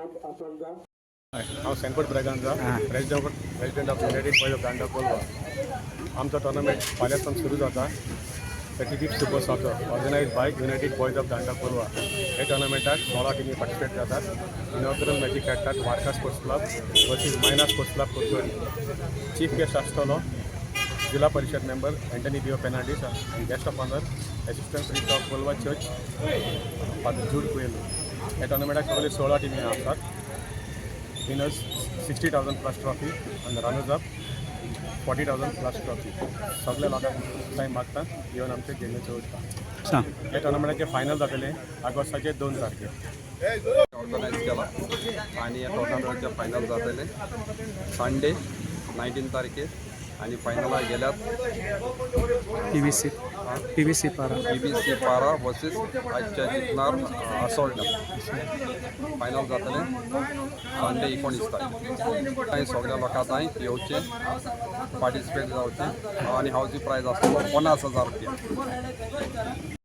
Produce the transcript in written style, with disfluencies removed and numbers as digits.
हांव Sanford Braganza president of United Boys of Danda Colva. आमचो tournament फाल्यांसान सुरू जाता। 35th super soccer organise by United Boys of Danda Colva. हे टोर्नामेंटाक 16 टीमी पार्टिसिपेट जातात। इनॉग्रल मॅची खेळटात Varca sports club versus Maina sports club Colva. Chief guest आसतलो जिल्हा परिषद मेंबर एंटनी बिओ पेनाल्टीज and guest of honour assistant priest of Colva church father Jude Coelho. हे टोर्नामेंटाक सगळे 16 टीमी आसात। विनर्स 60,000 प्लस ट्रॉफी आणि रनर्स अप 40,000 प्लस ट्रॉफी। सगळे लोकांक टायम मागता येवन आमचे गेमीचे वचता। हे टोर्नामेंटाचे फायनल जातले ऑगस्टाचे 2 तारखेर ऑर्गनायज केला आणि या टोर्नामेंटचे फायनल जातले संडे 19 तारखेर आणि फायनला गेल्यात PVC पारा वर्सेस आजच्या जिंकणार असोल्डा। फायनल जातले संडे 19 तारीख। काही सगळ्या लोकांनी येवचे पार्टिसिपेट जावचे आणि हावची प्रायज आसतलो 50,000 रुपया।